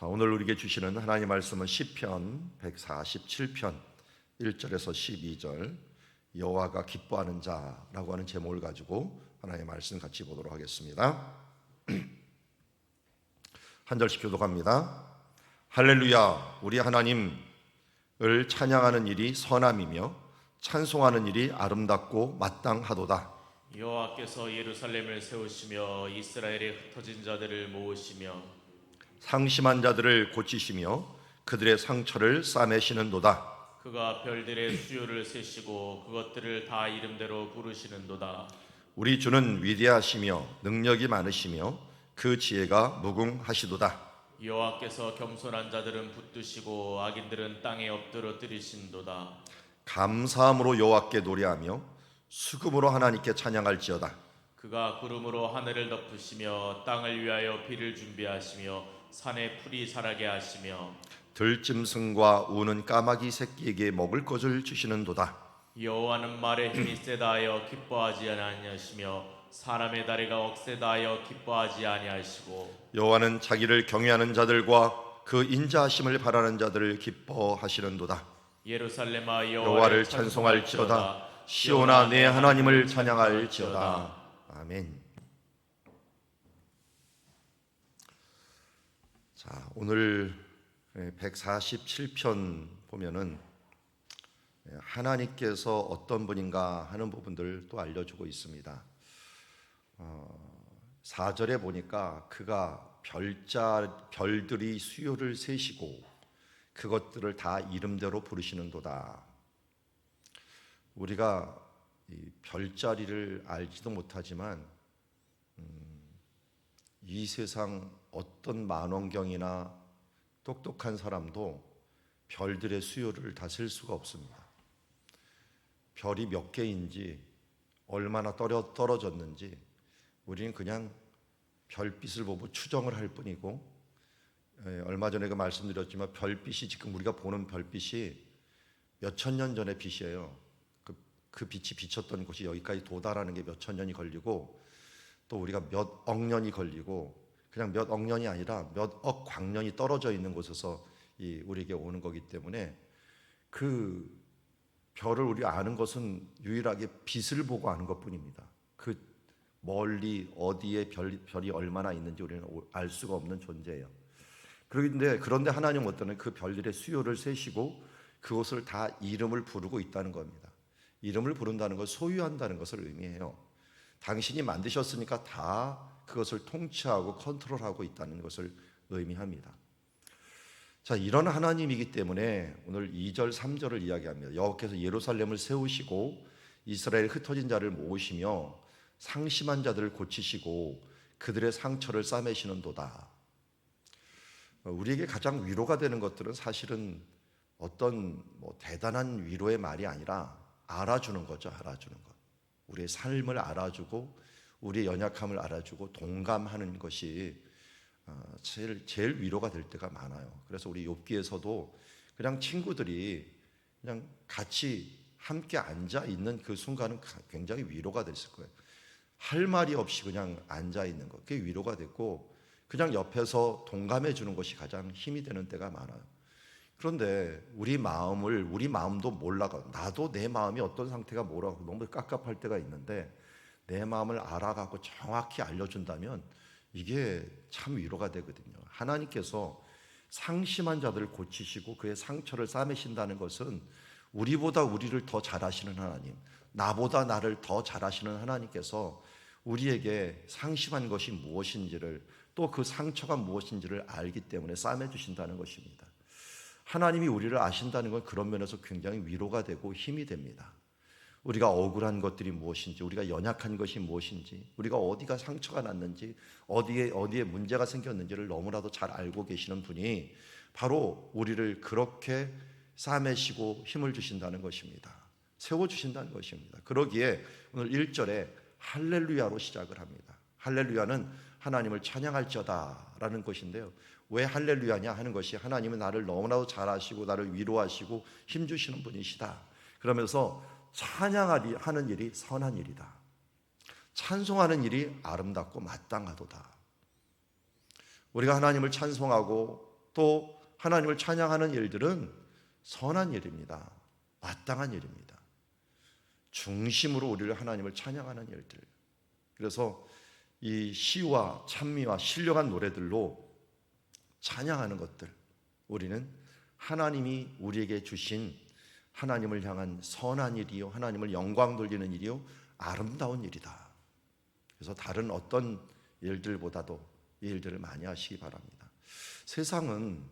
자, 오늘 우리에게 주시는 하나님의 말씀은 시편 147편 1절에서 12절 여호와가 기뻐하는 자라고 하는 제목을 가지고 하나님의 말씀 같이 보도록 하겠습니다. 한 절씩 교독합니다. 할렐루야, 우리 하나님을 찬양하는 일이 선함이며 찬송하는 일이 아름답고 마땅하도다. 여호와께서 예루살렘을 세우시며 이스라엘의 흩어진 자들을 모으시며 상심한 자들을 고치시며 그들의 상처를 싸매시는도다. 그가 별들의 수요를 세시고 그것들을 다 이름대로 부르시는도다. 우리 주는 위대하시며 능력이 많으시며 그 지혜가 무궁하시도다. 여호와께서 겸손한 자들은 붙드시고 악인들은 땅에 엎드려 뜨리신도다. 감사함으로 여호와께 노래하며 수금으로 하나님께 찬양할지어다. 그가 구름으로 하늘을 덮으시며 땅을 위하여 비를 준비하시며 산에 풀이 자라게 하시며 들짐승과 우는 까마귀 새끼에게 먹을 것을 주시는도다. 여호와는 말에 힘이 세다하여 기뻐하지 아니하시며 사람의 다리가 억세다하여 기뻐하지 아니하시고 여호와는 자기를 경외하는 자들과 그 인자하심을 바라는 자들을 기뻐하시는도다. 예루살렘아 여호와를 찬송할지어다. 시온아 내 하나님을 찬양할지어다. 아멘. 자, 오늘 147편 보면은 하나님께서 어떤 분인가 하는 부분들을 또 알려주고 있습니다. 4절에 보니까 그가 별들이 수요를 세시고 그것들을 다 이름대로 부르시는도다. 우리가 이 별자리를 알지도 못하지만 이 세상 어떤 만원경이나 똑똑한 사람도 별들의 수요를 다 셀 수가 없습니다. 별이 몇 개인지 얼마나 떨어졌는지 우리는 그냥 별빛을 보고 추정을 할 뿐이고, 얼마 전에 그 말씀드렸지만 별빛이 지금 우리가 보는 별빛이 몇천 년 전의 빛이에요. 그 빛이 비쳤던 곳이 여기까지 도달하는 게 몇천 년이 걸리고 또 우리가 몇 억 년이 걸리고 그냥 몇 억 년이 아니라 몇 억 광년이 떨어져 있는 곳에서 우리에게 오는 거기 때문에 그 별을 우리가 아는 것은 유일하게 빛을 보고 아는 것뿐입니다. 그 멀리 어디에 별이 얼마나 있는지 우리는 알 수가 없는 존재예요. 그런데 하나님은 어떠는 그 별들의 수요를 세시고 그것을 다 이름을 부르고 있다는 겁니다. 이름을 부른다는 것, 소유한다는 것을 의미해요. 당신이 만드셨으니까 다 그것을 통치하고 컨트롤하고 있다는 것을 의미합니다. 자, 이런 하나님이기 때문에 오늘 2절, 3절을 이야기합니다. 여호와께서 예루살렘을 세우시고 이스라엘 흩어진 자를 모으시며 상심한 자들을 고치시고 그들의 상처를 싸매시는도다. 우리에게 가장 위로가 되는 것들은 사실은 어떤 대단한 위로의 말이 아니라 알아주는 거죠. 알아주는 것. 우리의 삶을 알아주고 우리의 연약함을 알아주고 동감하는 것이 제일 위로가 될 때가 많아요. 그래서 우리 욥기에서도 그냥 친구들이 그냥 같이 함께 앉아 있는 그 순간은 굉장히 위로가 됐을 거예요. 할 말이 없이 그냥 앉아 있는 것, 그게 위로가 됐고 그냥 옆에서 동감해 주는 것이 가장 힘이 되는 때가 많아요. 그런데 우리 마음도 몰라가, 나도 내 마음이 어떤 상태가 뭐라고 너무 깝깝할 때가 있는데 내 마음을 알아가고 정확히 알려준다면 이게 참 위로가 되거든요. 하나님께서 상심한 자들을 고치시고 그의 상처를 싸매신다는 것은 우리보다 우리를 더 잘하시는 하나님, 나보다 나를 더 잘하시는 하나님께서 우리에게 상심한 것이 무엇인지를, 또 그 상처가 무엇인지를 알기 때문에 싸매주신다는 것입니다. 하나님이 우리를 아신다는 건 그런 면에서 굉장히 위로가 되고 힘이 됩니다. 우리가 억울한 것들이 무엇인지, 우리가 연약한 것이 무엇인지, 우리가 어디가 상처가 났는지, 어디에 문제가 생겼는지를 너무나도 잘 알고 계시는 분이 바로 우리를 그렇게 싸매시고 힘을 주신다는 것입니다. 세워주신다는 것입니다. 그러기에 오늘 1절에 할렐루야로 시작을 합니다. 할렐루야는 하나님을 찬양할지어다 라는 것인데요, 왜 할렐루야냐 하는 것이 하나님은 나를 너무나도 잘하시고 나를 위로하시고 힘주시는 분이시다. 그러면서 찬양하리 하는 일이 선한 일이다. 찬송하는 일이 아름답고 마땅하도다. 우리가 하나님을 찬송하고 또 하나님을 찬양하는 일들은 선한 일입니다. 마땅한 일입니다. 중심으로 우리를 하나님을 찬양하는 일들. 그래서 이 시와 찬미와 신령한 노래들로 찬양하는 것들, 우리는 하나님이 우리에게 주신 하나님을 향한 선한 일이요, 하나님을 영광 돌리는 일이요, 아름다운 일이다. 그래서 다른 어떤 일들보다도 이 일들을 많이 하시기 바랍니다. 세상은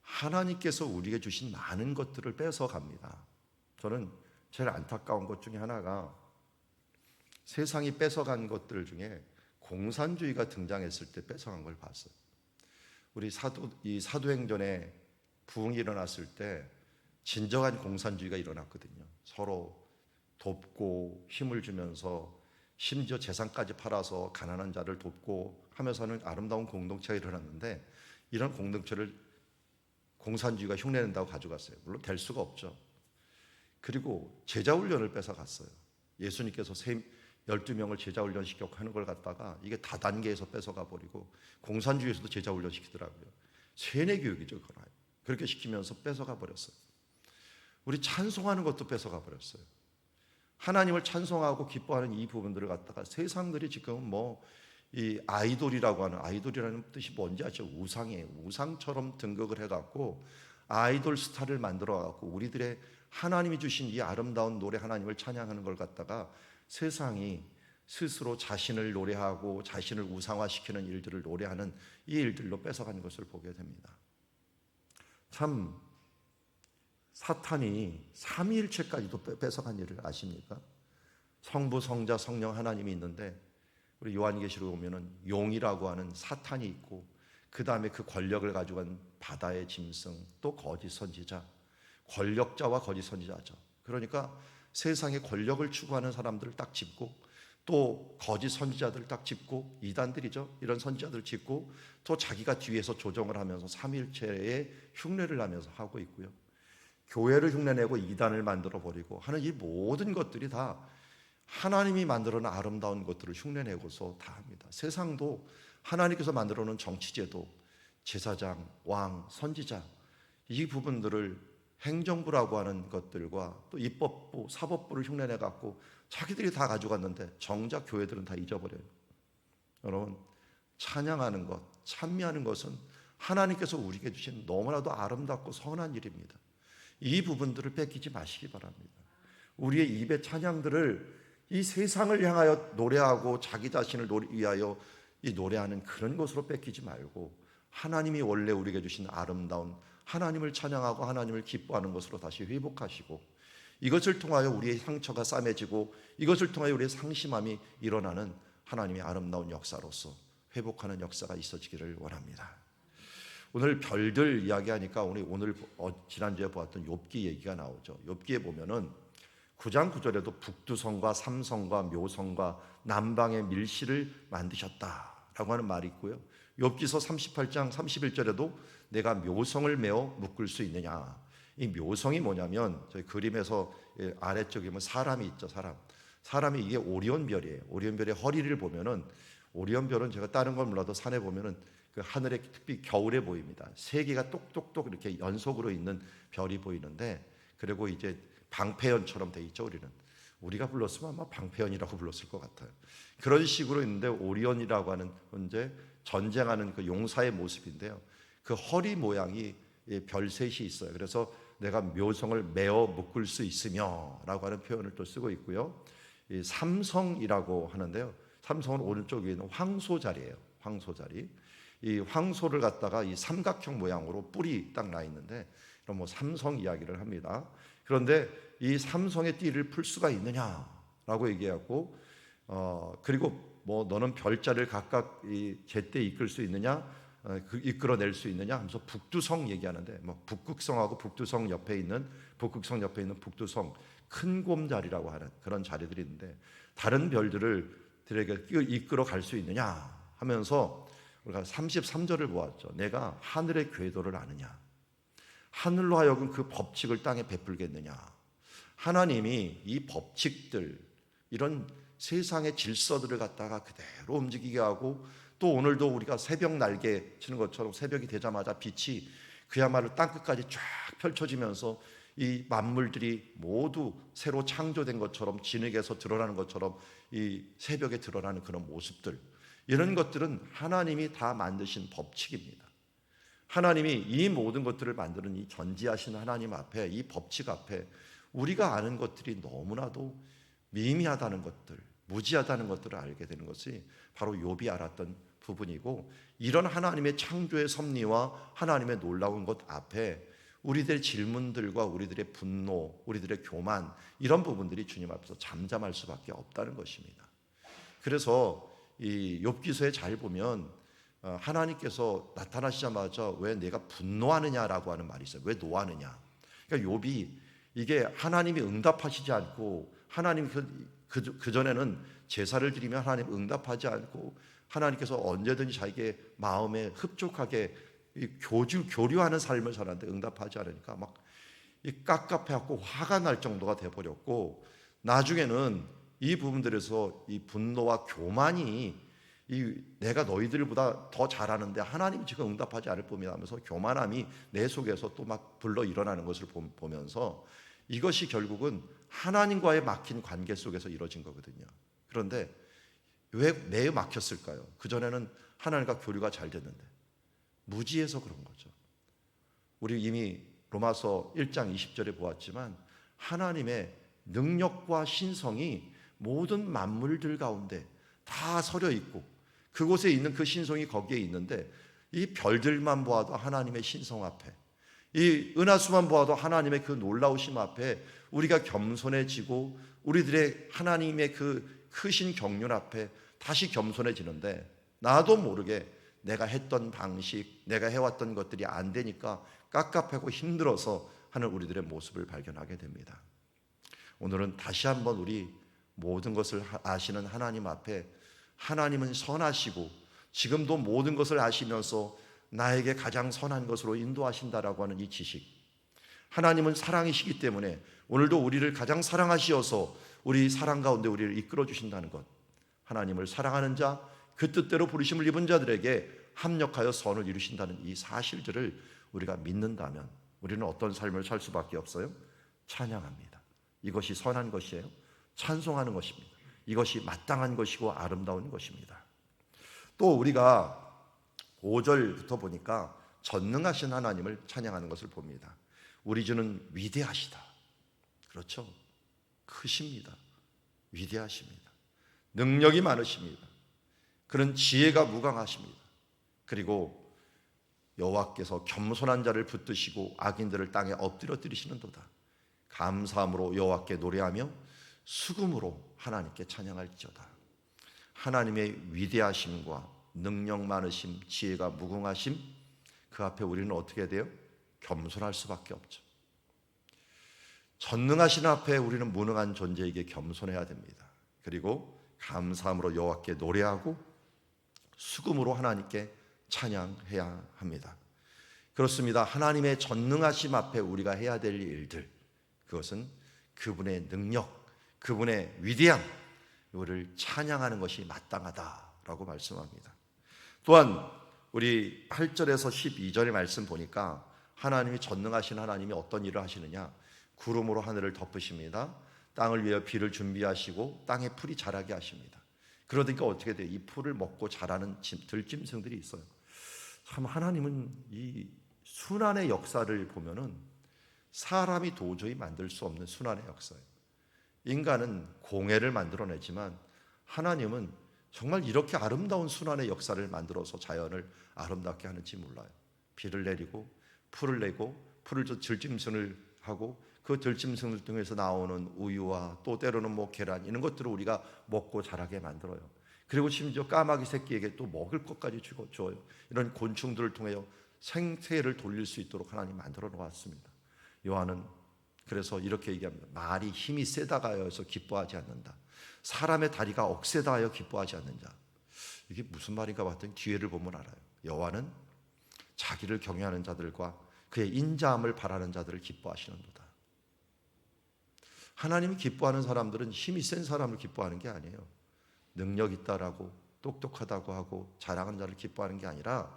하나님께서 우리에게 주신 많은 것들을 뺏어갑니다. 저는 제일 안타까운 것 중에 하나가 세상이 뺏어간 것들 중에 공산주의가 등장했을 때 뺏어간 걸 봤어요. 우리 사도행전에 부흥이 일어났을 때 진정한 공산주의가 일어났거든요. 서로 돕고 힘을 주면서 심지어 재산까지 팔아서 가난한 자를 돕고 하면서는 아름다운 공동체가 일어났는데, 이런 공동체를 공산주의가 흉내낸다고 가져갔어요. 물론 될 수가 없죠. 그리고 제자훈련을 뺏어갔어요. 예수님께서 12명을 제자훈련시켜 하는 걸 갖다가 이게 다단계에서 뺏어가 버리고, 공산주의에서도 제자훈련시키더라고요. 세뇌교육이죠. 그렇게 시키면서 뺏어가 버렸어요. 우리 찬송하는 것도 뺏어가 버렸어요. 하나님을 찬송하고 기뻐하는 이 부분들을 갖다가 세상들이 지금 이 아이돌이라는 뜻이 뭔지 아시죠? 우상이에요. 우상처럼 등극을 해갖고 아이돌 스타를 만들어갖고 우리들의 하나님이 주신 이 아름다운 노래, 하나님을 찬양하는 걸 갖다가 세상이 스스로 자신을 노래하고 자신을 우상화시키는 일들을 노래하는 이 일들로 뺏어가는 것을 보게 됩니다. 참 사탄이 삼위일체까지도 뺏어간 일을 아십니까? 성부, 성자, 성령 하나님이 있는데, 우리 요한계시록 보면은 용이라고 하는 사탄이 있고, 그 다음에 그 권력을 가지고 간 바다의 짐승, 또 거짓 선지자, 권력자와 거짓 선지자죠. 그러니까 세상에 권력을 추구하는 사람들을 딱 짚고, 또 거짓 선지자들을 딱 짚고, 이단들이죠. 이런 선지자들을 짚고, 또 자기가 뒤에서 조정을 하면서 삼위일체의 흉내를 하면서 하고 있고요. 교회를 흉내내고 이단을 만들어버리고 하는 이 모든 것들이 다 하나님이 만들어놓은 아름다운 것들을 흉내내고서 다 합니다. 세상도 하나님께서 만들어놓은 정치제도, 제사장, 왕, 선지자, 이 부분들을 행정부라고 하는 것들과 또 입법부, 사법부를 흉내내갖고 자기들이 다 가져갔는데 정작 교회들은 다 잊어버려요. 여러분, 찬양하는 것, 찬미하는 것은 하나님께서 우리에게 주신 너무나도 아름답고 선한 일입니다. 이 부분들을 뺏기지 마시기 바랍니다. 우리의 입의 찬양들을 이 세상을 향하여 노래하고 자기 자신을 위하여 이 노래하는 그런 것으로 뺏기지 말고, 하나님이 원래 우리에게 주신 아름다운 하나님을 찬양하고 하나님을 기뻐하는 것으로 다시 회복하시고, 이것을 통하여 우리의 상처가 싸매지고 이것을 통하여 우리의 상심함이 일어나는 하나님의 아름다운 역사로서 회복하는 역사가 있어지기를 원합니다. 오늘 별들 이야기하니까 오늘 지난주에 보았던 욥기 얘기가 나오죠. 욥기에 보면은 9장 9절에도 북두성과 삼성과 묘성과 남방의 밀실을 만드셨다라고 하는 말이 있고요. 욥기서 38장 31절에도 내가 묘성을 메어 묶을 수 있느냐. 이 묘성이 뭐냐면 저희 그림에서 아래쪽에 보면 사람이 있죠. 사람이 이게 오리온별이에요. 오리온별의 허리를 보면은, 오리온별은 제가 다른 건 몰라도 산에 보면은 그 하늘에 특히 겨울에 보입니다. 세 개가 똑똑똑 이렇게 연속으로 있는 별이 보이는데, 그리고 이제 방패연처럼 돼 있죠. 우리가 불렀으면 아마 방패연이라고 불렀을 것 같아요. 그런 식으로 있는데, 오리온이라고 하는 이제 전쟁하는 그 용사의 모습인데요. 그 허리 모양이 별 셋이 있어요. 그래서 내가 묘성을 메어 묶을 수 있으며라고 하는 표현을 또 쓰고 있고요. 이 삼성이라고 하는데요. 삼성은 오른쪽 위에 있는 황소자리예요. 황소자리. 이 황소를 갖다가 이 삼각형 모양으로 뿔이 딱 나 있는데, 그럼 삼성 이야기를 합니다. 그런데 이 삼성의 띠를 풀 수가 있느냐라고 얘기하고, 그리고 너는 별자를 각각 제때 이끌 수 있느냐, 이끌어낼 수 있느냐 하면서 북두성 얘기하는데, 북극성하고 북두성 옆에 있는 북두성 큰 곰자리라고 하는 그런 자리들이 있는데, 다른 별들을 들에게 이끌어 갈 수 있느냐 하면서 우리가 33절을 보았죠. 내가 하늘의 궤도를 아느냐, 하늘로 하여금 그 법칙을 땅에 베풀겠느냐. 하나님이 이 법칙들, 이런 세상의 질서들을 갖다가 그대로 움직이게 하고, 또 오늘도 우리가 새벽 날개 치는 것처럼 새벽이 되자마자 빛이 그야말로 땅끝까지 쫙 펼쳐지면서 이 만물들이 모두 새로 창조된 것처럼 진흙에서 드러나는 것처럼 이 새벽에 드러나는 그런 모습들, 이런 것들은 하나님이 다 만드신 법칙입니다. 하나님이 이 모든 것들을 만드는 이 전지하신 하나님 앞에, 이 법칙 앞에 우리가 아는 것들이 너무나도 미미하다는 것들, 무지하다는 것들을 알게 되는 것이 바로 욥이 알았던 부분이고, 이런 하나님의 창조의 섭리와 하나님의 놀라운 것 앞에 우리들의 질문들과 우리들의 분노, 우리들의 교만, 이런 부분들이 주님 앞에서 잠잠할 수밖에 없다는 것입니다. 그래서 이 욥기서에 잘 보면 하나님께서 나타나시자마자 왜 내가 분노하느냐라고 하는 말이 있어요. 왜 노하느냐. 그러니까 욥이 이게 하나님이 응답하시지 않고, 하나님이 그 전에는 제사를 드리면 하나님 응답하지 않고, 하나님께서 언제든지 자기의 마음에 흡족하게 교류하는 삶을 살았는데 응답하지 않으니까 막 깝깝해갖고 화가 날 정도가 돼버렸고, 나중에는 이 부분들에서 이 분노와 교만이 내가 너희들보다 더 잘하는데 하나님이 지금 응답하지 않을 뿐이다 하면서 교만함이 내 속에서 또 막 불러 일어나는 것을 보면서 이것이 결국은 하나님과의 막힌 관계 속에서 이루어진 거거든요. 그런데 왜 매에 막혔을까요? 그전에는 하나님과 교류가 잘 됐는데 무지해서 그런 거죠. 우리 이미 로마서 1장 20절에 보았지만 하나님의 능력과 신성이 모든 만물들 가운데 다 서려 있고, 그곳에 있는 그 신성이 거기에 있는데, 이 별들만 보아도 하나님의 신성 앞에, 이 은하수만 보아도 하나님의 그 놀라우심 앞에 우리가 겸손해지고, 우리들의 하나님의 그 크신 경륜 앞에 다시 겸손해지는데, 나도 모르게 내가 했던 방식, 내가 해왔던 것들이 안 되니까 깝깝하고 힘들어서 하는 우리들의 모습을 발견하게 됩니다. 오늘은 다시 한번 우리 모든 것을 아시는 하나님 앞에, 하나님은 선하시고 지금도 모든 것을 아시면서 나에게 가장 선한 것으로 인도하신다라고 하는 이 지식, 하나님은 사랑이시기 때문에 오늘도 우리를 가장 사랑하시어서 우리 사랑 가운데 우리를 이끌어 주신다는 것, 하나님을 사랑하는 자, 그 뜻대로 부르심을 입은 자들에게 합력하여 선을 이루신다는 이 사실들을 우리가 믿는다면 우리는 어떤 삶을 살 수밖에 없어요? 찬양합니다. 이것이 선한 것이에요. 찬송하는 것입니다. 이것이 마땅한 것이고 아름다운 것입니다. 또 우리가 5절부터 보니까 전능하신 하나님을 찬양하는 것을 봅니다. 우리 주는 위대하시다. 그렇죠? 크십니다. 위대하십니다. 능력이 많으십니다. 그런 지혜가 무강하십니다. 그리고 여호와께서 겸손한 자를 붙드시고 악인들을 땅에 엎드려뜨리시는도다. 감사함으로 여호와께 노래하며 수금으로 하나님께 찬양할지어다. 하나님의 위대하심과 능력 많으심, 지혜가 무궁하심, 그 앞에 우리는 어떻게 해야 돼요? 겸손할 수밖에 없죠. 전능하신 앞에 우리는 무능한 존재에게 겸손해야 됩니다. 그리고 감사함으로 여호와께 노래하고 수금으로 하나님께 찬양해야 합니다. 그렇습니다. 하나님의 전능하심 앞에 우리가 해야 될 일들, 그것은 그분의 능력, 그분의 위대함, 이거를 찬양하는 것이 마땅하다라고 말씀합니다. 또한 우리 8절에서 12절의 말씀 보니까 하나님이 전능하신 하나님이 어떤 일을 하시느냐, 구름으로 하늘을 덮으십니다. 땅을 위해 비를 준비하시고 땅에 풀이 자라게 하십니다. 그러니까 어떻게 돼요? 이 풀을 먹고 자라는 들짐승들이 있어요. 참 하나님은 이 순환의 역사를 보면은 사람이 도저히 만들 수 없는 순환의 역사예요. 인간은 공해를 만들어내지만 하나님은 정말 이렇게 아름다운 순환의 역사를 만들어서 자연을 아름답게 하는지 몰라요. 비를 내리고 풀을 내고 풀을 들짐승을 하고 그 들짐승들 통해서 나오는 우유와 또 때로는 계란, 이런 것들을 우리가 먹고 자라게 만들어요. 그리고 심지어 까마귀 새끼에게 또 먹을 것까지 줘요. 이런 곤충들을 통하여 생태를 돌릴 수 있도록 하나님 만들어 놓았습니다. 요한은 그래서 이렇게 얘기합니다. 말이 힘이 세다가 하여서 기뻐하지 않는다. 사람의 다리가 억세다 하여 기뻐하지 않는 자. 이게 무슨 말인가 봤더니 뒤에를 보면 알아요. 여호와는 자기를 경외하는 자들과 그의 인자함을 바라는 자들을 기뻐하시는도다. 하나님이 기뻐하는 사람들은 힘이 센 사람을 기뻐하는 게 아니에요. 능력 있다라고 똑똑하다고 하고 자랑하는 자를 기뻐하는 게 아니라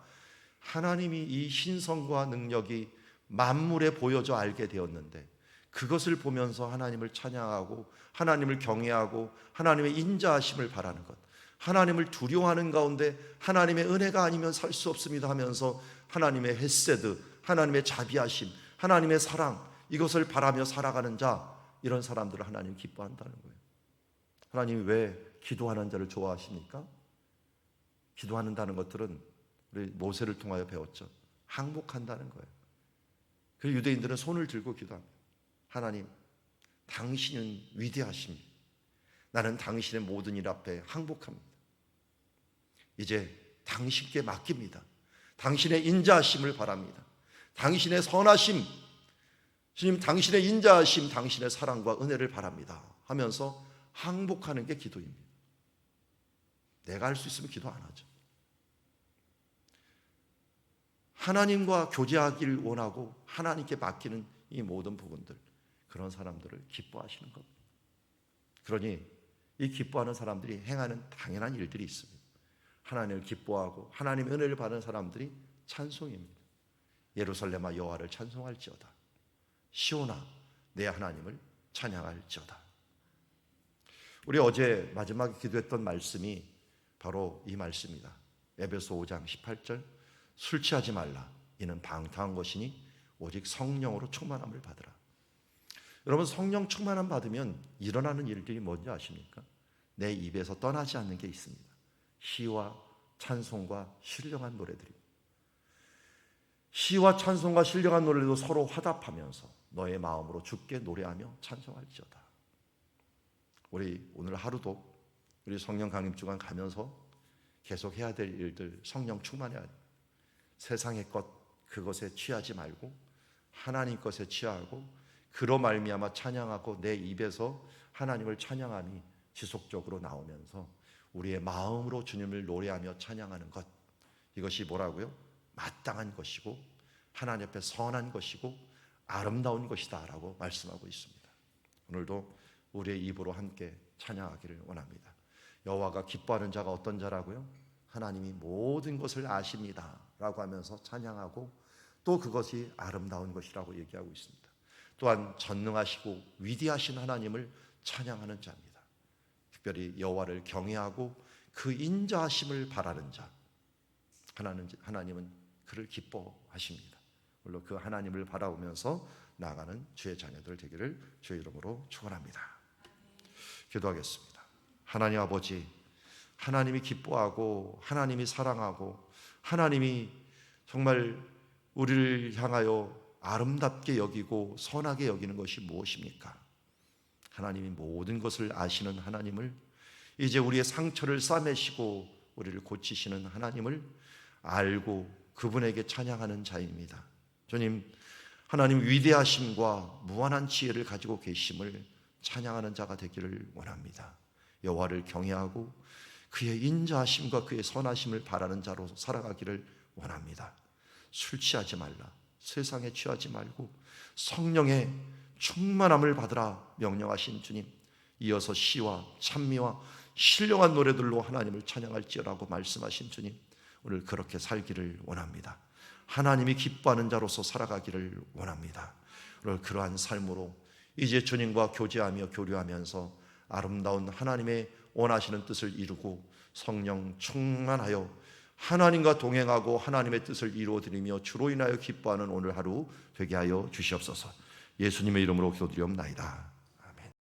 하나님이 이 신성과 능력이 만물에 보여져 알게 되었는데 그것을 보면서 하나님을 찬양하고 하나님을 경외하고 하나님의 인자하심을 바라는 것, 하나님을 두려워하는 가운데 하나님의 은혜가 아니면 살 수 없습니다 하면서 하나님의 헤세드, 하나님의 자비하심, 하나님의 사랑, 이것을 바라며 살아가는 자, 이런 사람들을 하나님 기뻐한다는 거예요. 하나님이 왜 기도하는 자를 좋아하십니까? 기도한다는 것들은 우리 모세를 통하여 배웠죠. 항복한다는 거예요. 그래서 유대인들은 손을 들고 기도합니다. 하나님, 당신은 위대하십니다. 나는 당신의 모든 일 앞에 항복합니다. 이제 당신께 맡깁니다. 당신의 인자하심을 바랍니다. 당신의 선하심, 주님 당신의 인자하심, 당신의 사랑과 은혜를 바랍니다 하면서 항복하는 게 기도입니다. 내가 할 수 있으면 기도 안 하죠. 하나님과 교제하기를 원하고 하나님께 맡기는 이 모든 부분들, 그런 사람들을 기뻐하시는 겁니다. 그러니 이 기뻐하는 사람들이 행하는 당연한 일들이 있습니다. 하나님을 기뻐하고 하나님의 은혜를 받는 사람들이 찬송입니다. 예루살렘아 여호와를 찬송할지어다. 시온아 내 하나님을 찬양할지어다. 우리 어제 마지막에 기도했던 말씀이 바로 이 말씀입니다. 에베소 5장 18절, 술 취하지 말라. 이는 방탕한 것이니 오직 성령으로 충만함을 받으라. 여러분, 성령 충만함 받으면 일어나는 일들이 뭔지 아십니까? 내 입에서 떠나지 않는 게 있습니다. 시와 찬송과 신령한 노래들입니다. 시와 찬송과 신령한 노래도 서로 화답하면서 너의 마음으로 주께 노래하며 찬송할지어다. 우리 오늘 하루도 우리 성령 강림 주간 가면서 계속 해야 될 일들, 성령 충만해야 돼요. 세상의 것, 그것에 취하지 말고 하나님 것에 취하고 그로 말미암아 찬양하고 내 입에서 하나님을 찬양함이 지속적으로 나오면서 우리의 마음으로 주님을 노래하며 찬양하는 것, 이것이 뭐라고요? 마땅한 것이고 하나님 앞에 선한 것이고 아름다운 것이다 라고 말씀하고 있습니다. 오늘도 우리의 입으로 함께 찬양하기를 원합니다. 여호와가 기뻐하는 자가 어떤 자라고요? 하나님이 모든 것을 아십니다 라고 하면서 찬양하고 또 그것이 아름다운 것이라고 얘기하고 있습니다. 또한 전능하시고 위대하신 하나님을 찬양하는 자입니다. 특별히 여호와를 경외하고 그 인자하심을 바라는 자, 하나님은 그를 기뻐하십니다. 물론 그 하나님을 바라보면서 나아가는 주의 자녀들 되기를 주의 이름으로 축원합니다. 기도하겠습니다. 하나님 아버지, 하나님이 기뻐하고 하나님이 사랑하고 하나님이 정말 우리를 향하여 아름답게 여기고 선하게 여기는 것이 무엇입니까? 하나님이 모든 것을 아시는 하나님을, 이제 우리의 상처를 싸매시고 우리를 고치시는 하나님을 알고 그분에게 찬양하는 자입니다. 주님, 하나님 위대하심과 무한한 지혜를 가지고 계심을 찬양하는 자가 되기를 원합니다. 여호와를 경외하고 그의 인자하심과 그의 선하심을 바라는 자로 살아가기를 원합니다. 술 취하지 말라. 세상에 취하지 말고 성령의 충만함을 받으라 명령하신 주님, 이어서 시와 찬미와 신령한 노래들로 하나님을 찬양할지어라고 말씀하신 주님, 오늘 그렇게 살기를 원합니다. 하나님이 기뻐하는 자로서 살아가기를 원합니다. 오늘 그러한 삶으로 이제 주님과 교제하며 교류하면서 아름다운 하나님의 원하시는 뜻을 이루고 성령 충만하여 하나님과 동행하고 하나님의 뜻을 이루어드리며 주로 인하여 기뻐하는 오늘 하루 되게 하여 주시옵소서. 예수님의 이름으로 기도드리옵나이다.